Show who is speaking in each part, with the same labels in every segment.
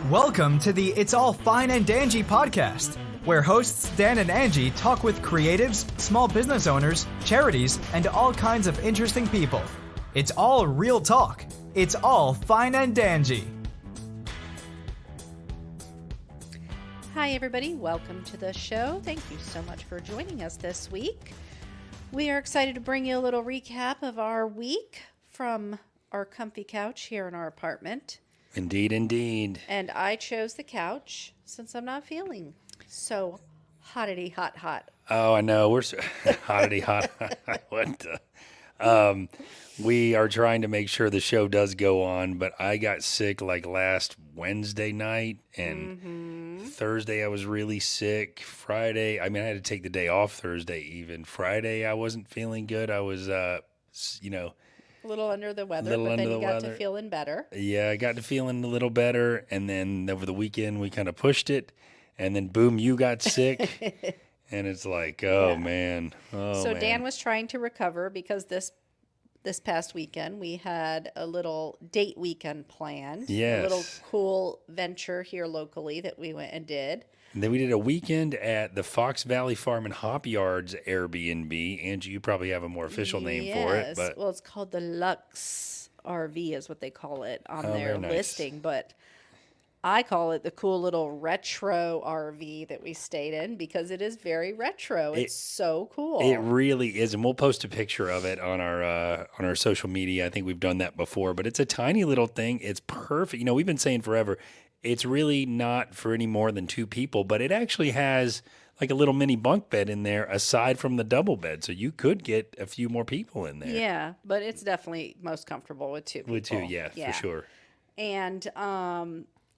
Speaker 1: Welcome to the It's All Fine and Danjee podcast, where hosts Dan and Angie talk with creatives, small business owners, charities, and all kinds of interesting people. It's all real talk. It's all fine and Danjee.
Speaker 2: Hi, everybody. Welcome to the show. Thank you so much for joining us this week. We are excited to bring you a little recap of our week from our comfy couch here in our apartment.
Speaker 3: Indeed, indeed.
Speaker 2: And I chose the couch since I'm not feeling so hot.
Speaker 3: Oh, I know. We're so hottity hot. What the? We are trying to make sure the show does go on, but I got sick like last Wednesday night, and Thursday I was really sick. Friday, I had to take the day off Thursday even. Friday I wasn't feeling good. I was,
Speaker 2: A little under the weather, but then you got to feeling better.
Speaker 3: Yeah, I got to feeling a little better, and then over the weekend we kind of pushed it, and then boom, you got sick, and it's like, man.
Speaker 2: So Dan was trying to recover because this past weekend we had a little date weekend planned.
Speaker 3: Yes.
Speaker 2: A little cool venture here locally that we went and did.
Speaker 3: And then we did a weekend at the Fox Valley Farm and HopeYard's Airbnb. Angie, you probably have a more official name for it. But
Speaker 2: well, it's called the Lux RV is what they call it on their listing. But I call it the cool little retro RV that we stayed in because it is very retro. It's so cool.
Speaker 3: It really is. And we'll post a picture of it on our social media. I think we've done that before. But it's a tiny little thing. It's perfect. We've been saying forever, it's really not for any more than two people, but it actually has like a little mini bunk bed in there aside from the double bed. So you could get a few more people in there.
Speaker 2: Yeah, but it's definitely most comfortable with two people.
Speaker 3: With two, yeah, for sure.
Speaker 2: And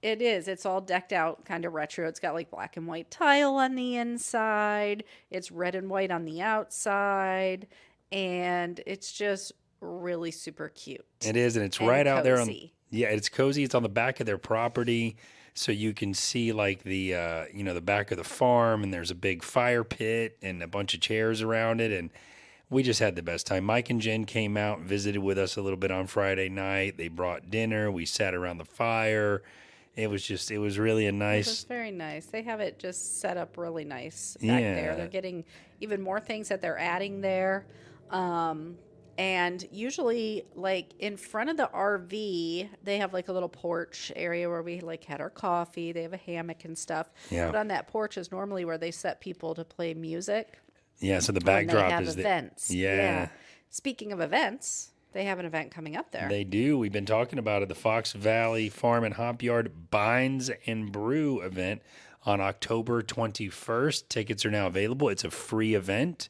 Speaker 2: it is. It's all decked out, kind of retro. It's got like black and white tile on the inside. It's red and white on the outside. And it's just really super cute.
Speaker 3: It is, and it's right out there on... Yeah, it's cozy. It's on the back of their property, so you can see like the the back of the farm, and there's a big fire pit and a bunch of chairs around it, and we just had the best time. Mike and Jen came out and visited with us a little bit on Friday night. They brought dinner. We sat around the fire. It was really a nice... It was
Speaker 2: very nice. They have it just set up really nice back there. They're getting even more things that they're adding there. And usually, like, in front of the RV, they have, like, a little porch area where we, like, had our coffee. They have a hammock and stuff. Yeah. But on that porch is normally where they set people to play music.
Speaker 3: Yeah, so the backdrop is...
Speaker 2: events. Yeah. Speaking of events, they have an event coming up there.
Speaker 3: They do. We've been talking about it. The Fox Valley Farm and HopeYard Binds and Brew event on October 21st. Tickets are now available. It's a free event.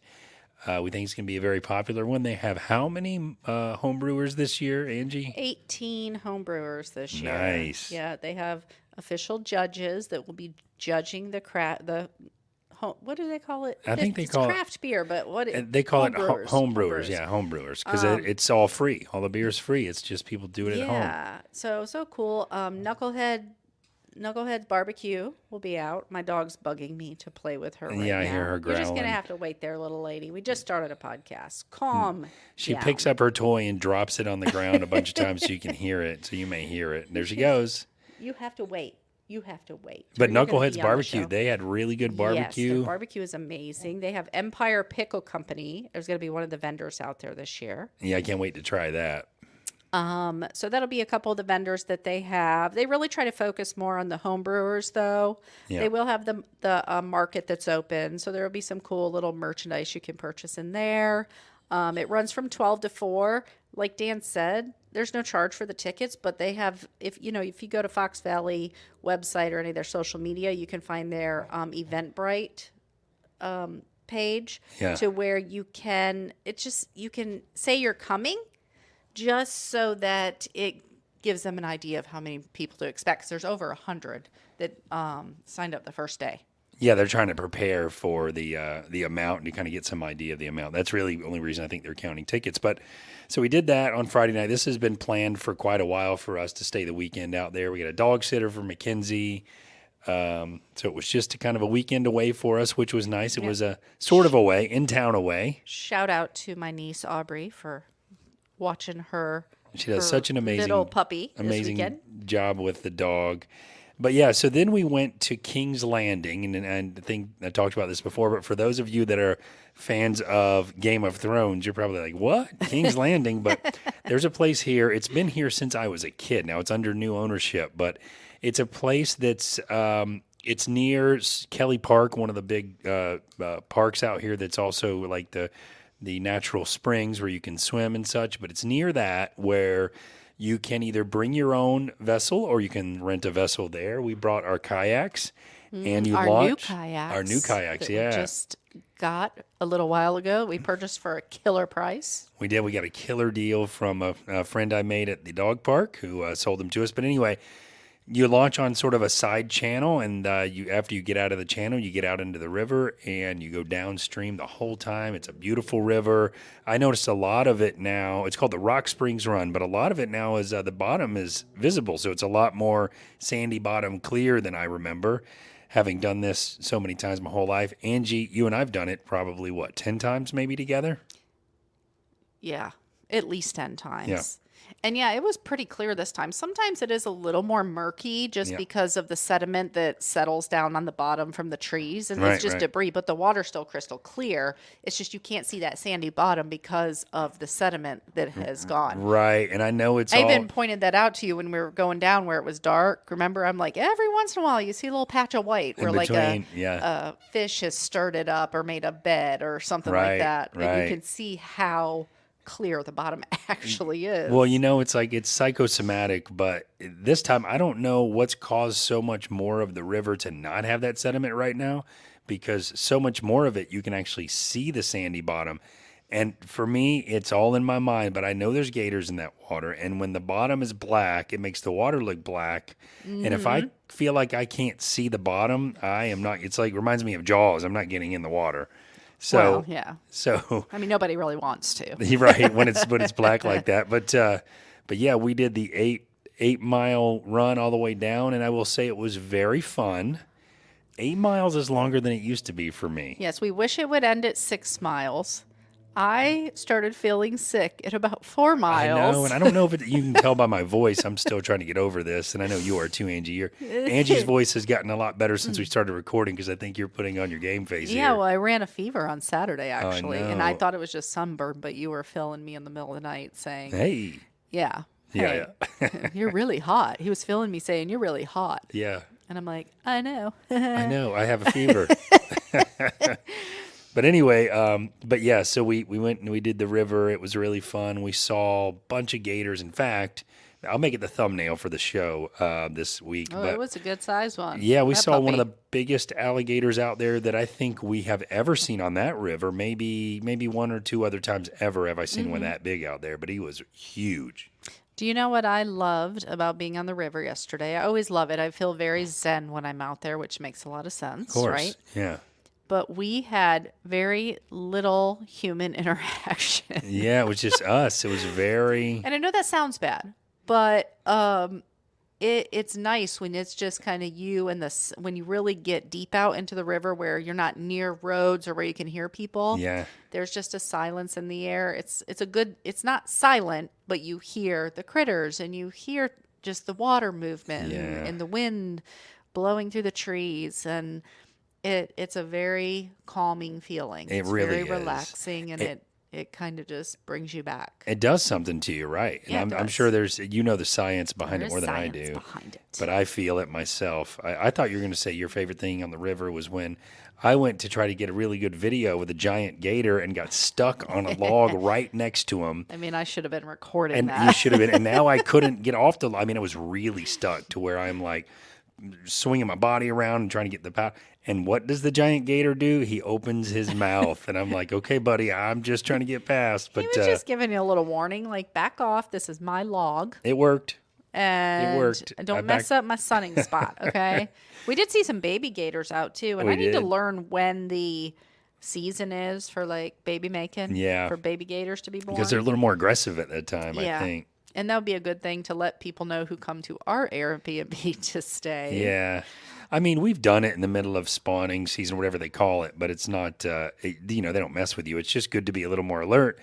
Speaker 3: We think it's going to be a very popular one. They have how many home brewers this year, Angie?
Speaker 2: 18 home brewers this year.
Speaker 3: Nice.
Speaker 2: Yeah, they have official judges that will be judging what do they call it?
Speaker 3: I think they call
Speaker 2: craft beer, but
Speaker 3: they call it home brewers. Yeah, home brewers, because it's all free. All the beer's free. It's just people do it at home.
Speaker 2: Yeah, so cool. Knucklehead Barbecue will be out. My dog's bugging me to play with her right now.
Speaker 3: Yeah, I hear her growling.
Speaker 2: You're just going to have to wait there, little lady. We just started a podcast. Calm
Speaker 3: She picks up her toy and drops it on the ground a bunch of times so you can hear it, so you may hear it. There she goes.
Speaker 2: You have to wait.
Speaker 3: But Knucklehead's Barbecue, they had really good barbecue.
Speaker 2: Yes, their barbecue is amazing. They have Empire Pickle Company. There's going to be one of the vendors out there this year.
Speaker 3: Yeah, I can't wait to try that.
Speaker 2: So that'll be a couple of the vendors that they have. They really try to focus more on the home brewers, though. Yeah. They will have the market that's open, so there will be some cool little merchandise you can purchase in there. It runs from 12 to 4. Like Dan said, there's no charge for the tickets, but they have, if you go to Fox Valley website or any of their social media, you can find their Eventbrite page to where you can say you're coming, just so that it gives them an idea of how many people to expect. 'Cause there's over 100 that signed up the first day.
Speaker 3: Yeah, they're trying to prepare for the amount and to kind of get some idea of the amount. That's really the only reason I think they're counting tickets. But so we did that on Friday night. This has been planned for quite a while for us to stay the weekend out there. We got a dog sitter for Mackenzie. So it was just kind of a weekend away for us, which was nice. It was a sort of away, in-town away.
Speaker 2: Shout out to my niece, Aubrey, for watching her.
Speaker 3: She does such an amazing
Speaker 2: little puppy
Speaker 3: amazing job with the dog. But yeah, so then we went to King's Landing, and I think I talked about this before, but for those of you that are fans of Game of Thrones, you're probably like, what? King's Landing? But there's a place here. It's been here since I was a kid. Now it's under new ownership, but it's a place that's it's near Kelly Park, one of the big parks out here that's also like the natural springs where you can swim and such. But it's near that where you can either bring your own vessel or you can rent a vessel there. We brought our kayaks and you launch our new kayaks.
Speaker 2: We just got a little while ago. We purchased for a killer price.
Speaker 3: We did. We got a killer deal from a friend I made at the dog park who sold them to us. But anyway, you launch on sort of a side channel, and after you get out of the channel, you get out into the river, and you go downstream the whole time. It's a beautiful river. I noticed a lot of it now. It's called the Rock Springs Run, but a lot of it now is the bottom is visible, so it's a lot more sandy bottom clear than I remember, having done this so many times my whole life. Angie, you and I have done it probably, 10 times maybe together?
Speaker 2: Yeah, at least 10 times.
Speaker 3: Yeah.
Speaker 2: And yeah, it was pretty clear this time. Sometimes it is a little more murky just because of the sediment that settles down on the bottom from the trees. And it's just debris, but the water's still crystal clear. It's just you can't see that sandy bottom because of the sediment that has gone.
Speaker 3: Right. And I know I
Speaker 2: even pointed that out to you when we were going down where it was dark. Remember, I'm like, every once in a while you see a little patch of white where a fish has stirred it up or made a bed or something like that. And you can see how clear the bottom actually is.
Speaker 3: Well, it's psychosomatic, but this time I don't know what's caused so much more of the river to not have that sediment right now, because so much more of it you can actually see the sandy bottom. And for me, it's all in my mind, but I know there's gators in that water, and when the bottom is black, it makes the water look black. And if I feel like I can't see the bottom, I am not. It's like reminds me of Jaws. I'm not getting in the water. So, So
Speaker 2: I mean, nobody really wants to.
Speaker 3: Right, when it's black like that. But yeah, we did the 8-mile run all the way down, and I will say it was very fun. 8 miles is longer than it used to be for me.
Speaker 2: Yes, we wish it would end at 6 miles. I started feeling sick at about 4 miles.
Speaker 3: I know, and I don't know if you can tell by my voice. I'm still trying to get over this, and I know you are too, Angie. Angie's voice has gotten a lot better since we started recording because I think you're putting on your game face here.
Speaker 2: Yeah, well, I ran a fever on Saturday, actually, and I thought it was just sunburn, but you were filling me in the middle of the night saying,
Speaker 3: hey.
Speaker 2: Yeah.
Speaker 3: Yeah.
Speaker 2: You're really hot. He was filling me saying, you're really hot.
Speaker 3: Yeah.
Speaker 2: And I'm like, I know.
Speaker 3: I know. I have a fever. But anyway, so we went and we did the river. It was really fun. We saw a bunch of gators. In fact, I'll make it the thumbnail for the show this week.
Speaker 2: Oh, it was a good size one.
Speaker 3: Yeah, we saw one of the biggest alligators out there that I think we have ever seen on that river. Maybe one or two other times ever have I seen one that big out there, but he was huge.
Speaker 2: Do you know what I loved about being on the river yesterday? I always love it. I feel very zen when I'm out there, which makes a lot of sense,
Speaker 3: of course.
Speaker 2: Right?
Speaker 3: Yeah.
Speaker 2: But we had very little human interaction.
Speaker 3: Yeah, it was just us. It was very...
Speaker 2: And I know that sounds bad, but it's nice when it's just kind of you and when you really get deep out into the river where you're not near roads or where you can hear people.
Speaker 3: Yeah.
Speaker 2: There's just a silence in the air. It's not silent, but you hear the critters and you hear just the water movement and the wind blowing through the trees, and it's a very calming feeling.
Speaker 3: It really
Speaker 2: is. Very relaxing, and it kind of just brings you back.
Speaker 3: It does something to you, right?
Speaker 2: Yeah,
Speaker 3: and I'm sure there's the science behind it more than I do. But I feel it myself. I thought you were going to say your favorite thing on the river was when I went to try to get a really good video with a giant gator and got stuck on a log right next to him.
Speaker 2: I mean, I should have been recording
Speaker 3: and
Speaker 2: that.
Speaker 3: You should have been. And now I couldn't get off the log. I mean, I was really stuck to where I'm like swinging my body around and trying to get the power. And what does the giant gator do? He opens his mouth, and I'm like, okay, buddy, I'm just trying to get past. But
Speaker 2: he was just giving you a little warning, like, back off. This is my log.
Speaker 3: It worked.
Speaker 2: And
Speaker 3: it worked.
Speaker 2: Don't mess up my sunning spot, okay? We did see some baby gators out, too. And I need to learn when the season is for, like, baby making.
Speaker 3: Yeah.
Speaker 2: For baby gators to be born.
Speaker 3: Because they're a little more aggressive at that time, I think.
Speaker 2: And that would be a good thing to let people know who come to our Airbnb to stay.
Speaker 3: Yeah. I mean, we've done it in the middle of spawning season, whatever they call it, but it's not, they don't mess with you. It's just good to be a little more alert.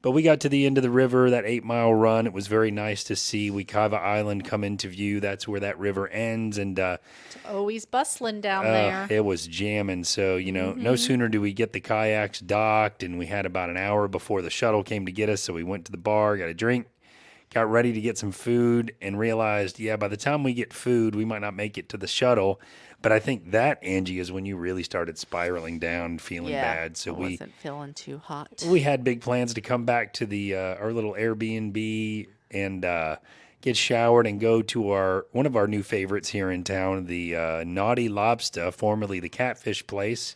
Speaker 3: But we got to the end of the river, that 8-mile run. It was very nice to see Wekiva Island come into view. That's where that river ends. And
Speaker 2: it's always bustling down there.
Speaker 3: It was jamming. So, no sooner do we get the kayaks docked, and we had about an hour before the shuttle came to get us. So we went to the bar, got a drink, got ready to get some food, and realized, by the time we get food, we might not make it to the shuttle. But I think that, Angie, is when you really started spiraling down, feeling bad. So
Speaker 2: I wasn't feeling too hot.
Speaker 3: We had big plans to come back to the our little Airbnb and get showered and go to one of our new favorites here in town, the Naughty Lobster, formerly the Catfish Place.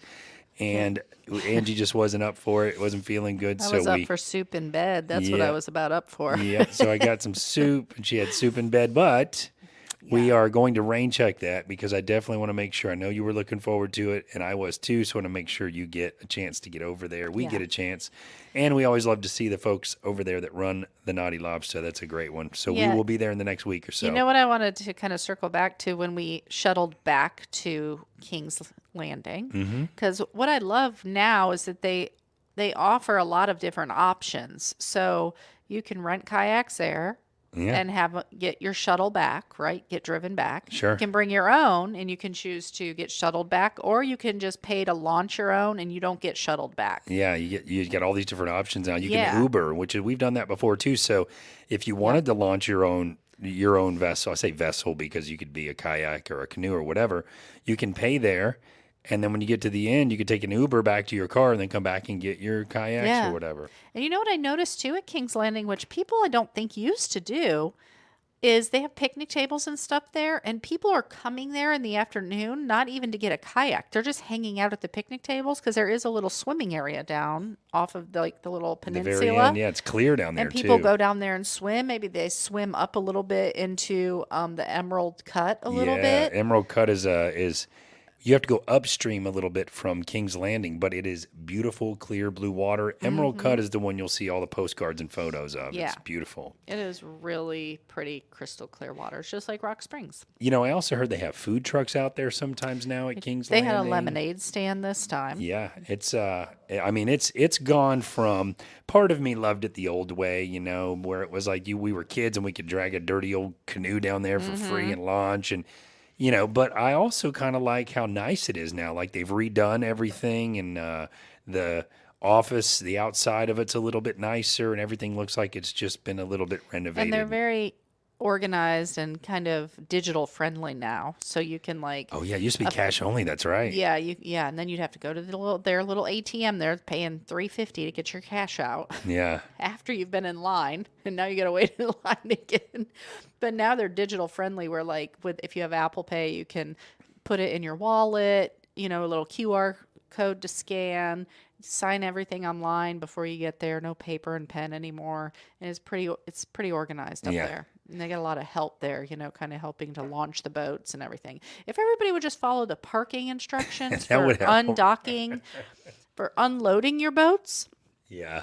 Speaker 3: And Angie just wasn't up for it. Wasn't feeling good.
Speaker 2: I was up for soup in bed. That's what I was about up for.
Speaker 3: So I got some soup, and she had soup in bed, but... We are going to rain check that because I definitely want to make sure. I know you were looking forward to it, and I was too, so I want to make sure you get a chance to get over there. We get a chance, and we always love to see the folks over there that run the Naughty Lobster. That's a great one. So we will be there in the next week or so.
Speaker 2: You know what I wanted to kind of circle back to when we shuttled back to King's Landing? Because what I love now is that they offer a lot of different options. So you can rent kayaks there. And get your shuttle back, right? Get driven back.
Speaker 3: Sure.
Speaker 2: You can bring your own, and you can choose to get shuttled back, or you can just pay to launch your own, and you don't get shuttled back.
Speaker 3: Yeah, you get all these different options now. You can Uber, which we've done that before too. So if you wanted to launch your own vessel, I say vessel because you could be a kayak or a canoe or whatever, you can pay there. And then when you get to the end, you could take an Uber back to your car and then come back and get your kayaks or whatever.
Speaker 2: And you know what I noticed too at King's Landing, which people I don't think used to do, is they have picnic tables and stuff there. And people are coming there in the afternoon, not even to get a kayak. They're just hanging out at the picnic tables because there is a little swimming area down off of the little peninsula.
Speaker 3: The very end, it's clear down there
Speaker 2: too. And people go down there and swim. Maybe they swim up a little bit into the Emerald Cut a little bit.
Speaker 3: Emerald Cut is you have to go upstream a little bit from King's Landing, but it is beautiful, clear blue water. Emerald Cut is the one you'll see all the postcards and photos of. Yeah. It's beautiful.
Speaker 2: It is really pretty crystal clear water. It's just like Rock Springs.
Speaker 3: I also heard they have food trucks out there sometimes now at King's Landing.
Speaker 2: They had a lemonade stand this time.
Speaker 3: Yeah. It's it's gone from, part of me loved it the old way, where it was like we were kids and we could drag a dirty old canoe down there for free and launch and but I also kind of like how nice it is now. Like they've redone everything, and the office, the outside of it's a little bit nicer, and everything looks like it's just been a little bit renovated.
Speaker 2: And they're very organized and kind of digital friendly now, so you can it
Speaker 3: used to be cash only. That's right.
Speaker 2: And then you'd have to go to their little ATM. They're paying $3.50 to get your cash out.
Speaker 3: Yeah.
Speaker 2: After you've been in line, and now you got to wait in line again. But now they're digital friendly, where if you have Apple Pay, you can put it in your wallet. A little QR code to scan. Sign everything online before you get there. No paper and pen anymore. And it's pretty organized up there. And they get a lot of help there, kind of helping to launch the boats and everything. If everybody would just follow the parking instructions for undocking, for unloading your boats,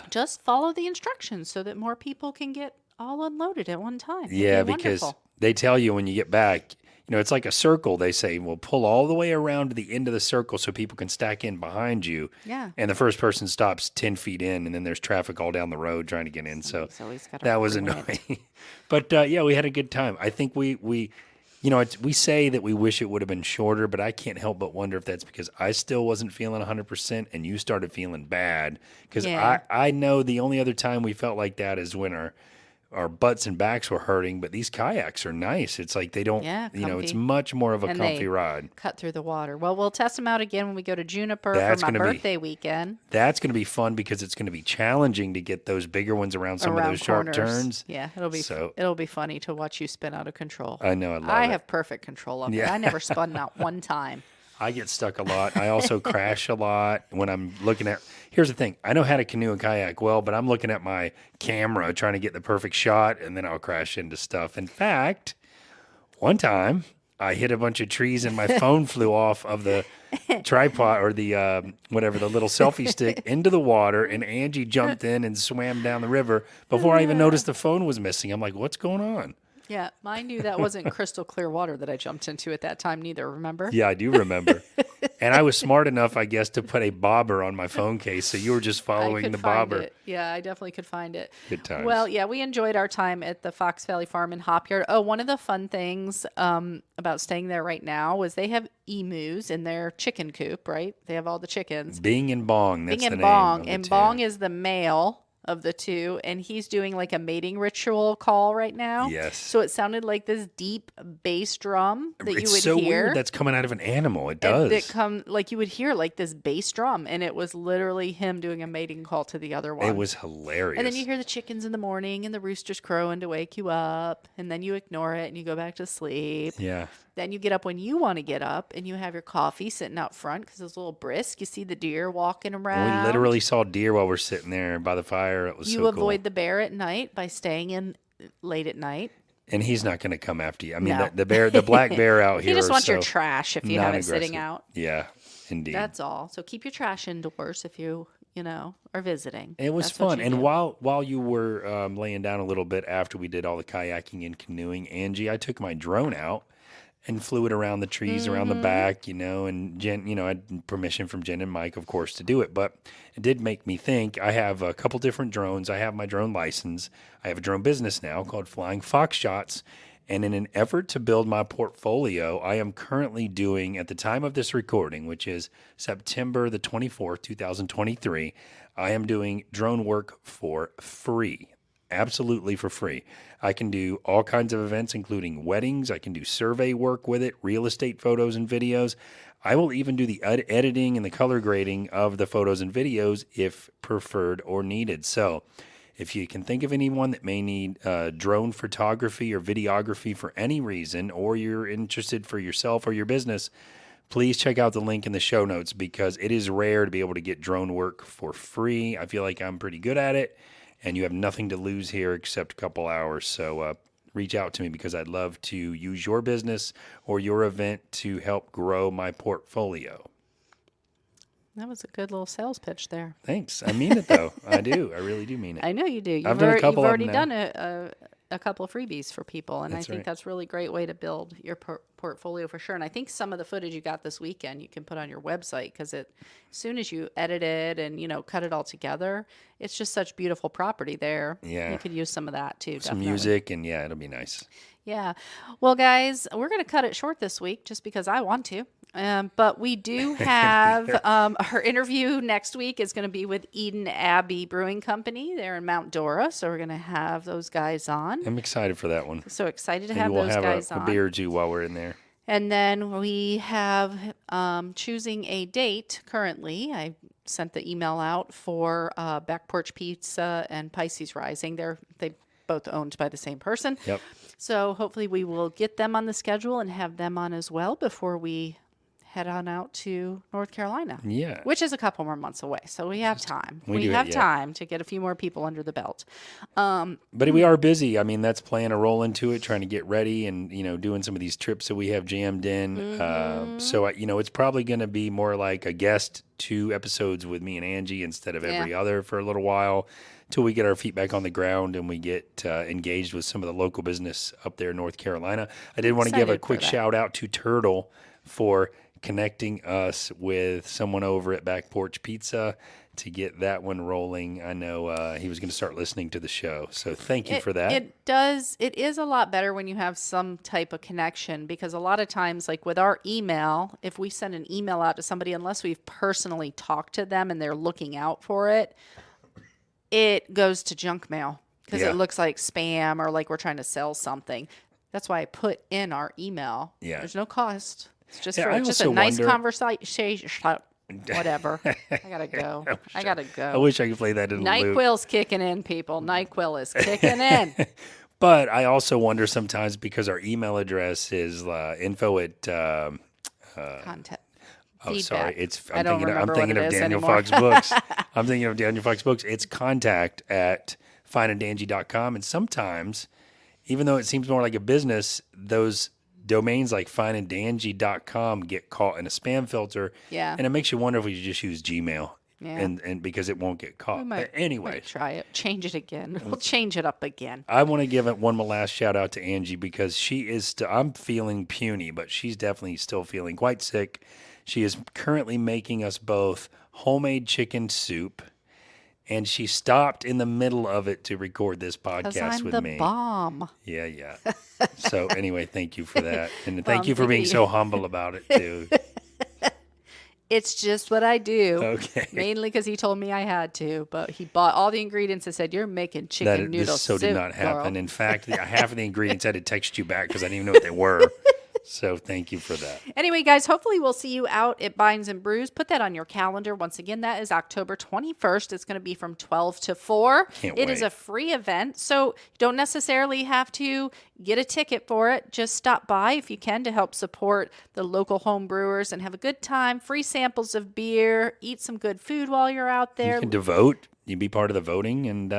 Speaker 2: just follow the instructions so that more people can get all unloaded at one time.
Speaker 3: Yeah, because they tell you when you get back, it's like a circle. They say, well, pull all the way around to the end of the circle so people can stack in behind you.
Speaker 2: Yeah.
Speaker 3: And the first person stops 10 feet in, and then there's traffic all down the road trying to get in. So that was annoying. But, we had a good time. I think we say that we wish it would have been shorter, but I can't help but wonder if that's because I still wasn't feeling 100% and you started feeling bad. Because I know the only other time we felt like that is when our butts and backs were hurting, but these kayaks are nice. It's like they don't, it's much more of a comfy ride.
Speaker 2: Cut through the water. Well, we'll test them out again when we go to Juniper for my birthday weekend.
Speaker 3: That's going to be fun because it's going to be challenging to get those bigger ones around some of those sharp turns.
Speaker 2: Yeah, it'll be funny to watch you spin out of control.
Speaker 3: I know,
Speaker 2: I have perfect control of it. I never spun not one time.
Speaker 3: I get stuck a lot. I also crash a lot when I'm looking at. Here's the thing. I know how to canoe and kayak well, but I'm looking at my camera trying to get the perfect shot, and then I'll crash into stuff. In fact, one time I hit a bunch of trees and my phone flew off of the tripod or the the little selfie stick into the water, and Angie jumped in and swam down the river before I even noticed the phone was missing. I'm like, what's going on?
Speaker 2: Yeah, mind you, that wasn't crystal clear water that I jumped into at that time neither, remember?
Speaker 3: Yeah, I do remember. And I was smart enough, I guess, to put a bobber on my phone case. So you were just following the bobber.
Speaker 2: It. Yeah, I definitely could find it.
Speaker 3: Good times.
Speaker 2: Well, yeah, we enjoyed our time at the Fox Valley Farm and HopeYard. Oh, one of the fun things about staying there right now was they have emus in their chicken coop, right? They have all the chickens.
Speaker 3: Bing and Bong, that's
Speaker 2: Bing
Speaker 3: the
Speaker 2: and
Speaker 3: name
Speaker 2: Bong.
Speaker 3: of the
Speaker 2: And
Speaker 3: two.
Speaker 2: Bong is the male of the two, and he's doing like a mating ritual call right now.
Speaker 3: Yes.
Speaker 2: So it sounded like this deep bass drum that you would
Speaker 3: It's so
Speaker 2: hear.
Speaker 3: weird that's coming out of an animal. It does.
Speaker 2: Like you would hear like this bass drum, and it was literally him doing a mating call to the other one.
Speaker 3: It was hilarious.
Speaker 2: And then you hear the chickens in the morning and the roosters crowing to wake you up, and then you ignore it and you go back to sleep.
Speaker 3: Yeah.
Speaker 2: Then you get up when you want to get up, and you have your coffee sitting out front because it's a little brisk. You see the deer walking around.
Speaker 3: We literally saw deer while we're sitting there by the fire. It was so cool.
Speaker 2: You avoid the bear at night by staying in late at night.
Speaker 3: And he's not going to come after you. I mean,
Speaker 2: No.
Speaker 3: the black bear out here.
Speaker 2: He just wants
Speaker 3: so
Speaker 2: your trash if you have it sitting
Speaker 3: non-aggressive.
Speaker 2: out.
Speaker 3: Yeah, indeed.
Speaker 2: That's all. So keep your trash indoors if you are visiting.
Speaker 3: It was
Speaker 2: That's what
Speaker 3: fun.
Speaker 2: you
Speaker 3: And
Speaker 2: do.
Speaker 3: while you were laying down a little bit after we did all the kayaking and canoeing, Angie, I took my drone out and flew it around the trees around the back, and Jen, I had permission from Jen and Mike, of course, to do it. But it did make me think. I have a couple different drones. I have my drone license. I have a drone business now called Flying Fox Shots. And in an effort to build my portfolio, I am currently doing, at the time of this recording, which is September the 24th, 2023, I am doing drone work for free. Absolutely for free. I can do all kinds of events, including weddings. I can do survey work with it, real estate photos and videos. I will even do the editing and the color grading of the photos and videos if preferred or needed. So if you can think of anyone that may need drone photography or videography for any reason, or you're interested for yourself or your business, please check out the link in the show notes because it is rare to be able to get drone work for free. I feel like I'm pretty good at it. And you have nothing to lose here except a couple hours. So reach out to me because I'd love to use your business or your event to help grow my portfolio.
Speaker 2: That was a good little sales pitch there.
Speaker 3: Thanks. I mean it, though. I do. I really do mean it.
Speaker 2: I know you do.
Speaker 3: I've done a couple
Speaker 2: You've
Speaker 3: of
Speaker 2: already
Speaker 3: them
Speaker 2: done a couple of freebies for people, and
Speaker 3: That's
Speaker 2: I think
Speaker 3: right.
Speaker 2: that's a really great way to build your portfolio for sure. And I think some of the footage you got this weekend you can put on your website because as soon as you edit it and cut it all together, it's just such beautiful property there.
Speaker 3: Yeah.
Speaker 2: You could use some of that too.
Speaker 3: Some
Speaker 2: definitely.
Speaker 3: music, and yeah, it'll be nice.
Speaker 2: Yeah. Well, guys, we're going to cut it short this week just because I want to. But we do have our interview next week is going to be with Eden Abbey Brewing Company. They're in Mount Dora. So we're going to have those guys on.
Speaker 3: I'm excited for that one.
Speaker 2: So excited to
Speaker 3: Maybe
Speaker 2: have
Speaker 3: we'll
Speaker 2: those
Speaker 3: have
Speaker 2: guys
Speaker 3: a
Speaker 2: on.
Speaker 3: beer or two while we're in there.
Speaker 2: And then we have choosing a date currently. I sent the email out for Back Porch Pizza and Pisces Rising. They both owned by the same person.
Speaker 3: Yep.
Speaker 2: So hopefully we will get them on the schedule and have them on as well before we head on out to North Carolina.
Speaker 3: Yeah.
Speaker 2: Which is a couple more months away. So we have time. We
Speaker 3: do
Speaker 2: have
Speaker 3: it, yeah.
Speaker 2: time to get a few more people under the belt.
Speaker 3: But we are busy. I mean, that's playing a role into it, trying to get ready and, doing some of these trips that we have jammed in. So, it's probably going to be more like a guest 2 episodes with me and Angie instead of every other for a little while till we get our feet back on the ground and we get engaged with some of the local business up there in North Carolina. I did want to give a
Speaker 2: Excited for
Speaker 3: quick
Speaker 2: that.
Speaker 3: shout out to Turtle for connecting us with someone over at Back Porch Pizza to get that one rolling. I know he was going to start listening to the show. So thank you for that.
Speaker 2: It is a lot better when you have some type of connection because a lot of times, like with our email, if we send an email out to somebody, unless we've personally talked to them and they're looking out for it, it goes to junk mail because
Speaker 3: Yeah.
Speaker 2: it looks like spam or like we're trying to sell something. That's why I put in our email.
Speaker 3: Yeah.
Speaker 2: There's no cost. It's just
Speaker 3: Yeah, I
Speaker 2: just a
Speaker 3: also
Speaker 2: nice
Speaker 3: wonder-
Speaker 2: conversation. Whatever. I gotta go. I gotta go.
Speaker 3: I wish I could play that in a loop.
Speaker 2: NyQuil's kicking in, people. NyQuil is kicking in.
Speaker 3: But I also wonder sometimes because our email address is info at
Speaker 2: Content.
Speaker 3: oh, sorry.
Speaker 2: Feedback.
Speaker 3: I'm
Speaker 2: don't
Speaker 3: thinking
Speaker 2: remember
Speaker 3: of
Speaker 2: what it is
Speaker 3: Daniel
Speaker 2: anymore.
Speaker 3: Fox Books. I'm thinking of Daniel Fox Books. It's contact at fineanddangie.com. And sometimes, even though it seems more like a business, those domains like fineanddangie.com get caught in a spam filter.
Speaker 2: Yeah.
Speaker 3: And it makes you wonder if we should just use Gmail. and because it won't get caught. Anyway,
Speaker 2: might try it. Change it again. We'll change it up again.
Speaker 3: I want to give it one more last shout out to Angie because she is I'm feeling puny, but she's definitely still feeling quite sick. She is currently making us both homemade chicken soup, and she stopped in the middle of it to record this podcast with me.
Speaker 2: I'm the bomb.
Speaker 3: Yeah. So anyway, thank you for that. And thank you for being so humble about it too.
Speaker 2: It's just what I do.
Speaker 3: Okay.
Speaker 2: Mainly because he told me I had to, but he bought all the ingredients and said, "You're making chicken noodle soup."
Speaker 3: Did not happen.
Speaker 2: Girl.
Speaker 3: In fact, half of the ingredients I had to text you back because I didn't even know what they were. So thank you for that.
Speaker 2: Anyway, guys, hopefully we'll see you out at Bines and Brews. Put that on your calendar. Once again, that is October 21st. It's going to be from 12 to 4. It is a free event, so you don't necessarily have to get a ticket for it. Just stop by if you can to help support the local home brewers and have a good time. Free samples of beer. Eat some good food while you're out there.
Speaker 3: You can vote. You be part of the voting and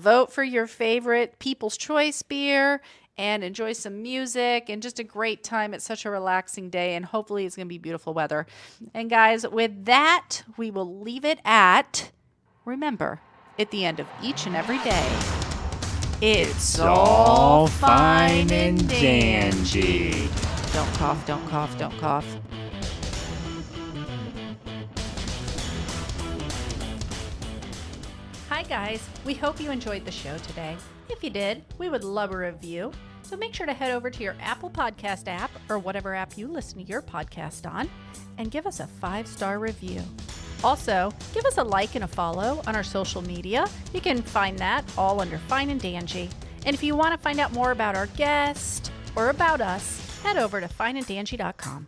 Speaker 2: vote for your favorite People's Choice beer. And enjoy some music and just a great time. It's such a relaxing day, and hopefully it's going to be beautiful weather. And guys, with that, we will leave it at, remember, at the end of each and every day, it's all fine and dandy. Don't cough, don't cough, don't cough. Hi guys, we hope you enjoyed the show today. If you did, we would love a review. So make sure to head over to your Apple Podcast app or whatever app you listen to your podcast on and give us a 5-star review. Also, give us a like and a follow on our social media. You can find that all under Fine and Danjee. And if you want to find out more about our guest or about us, head over to fineanddanjee.com.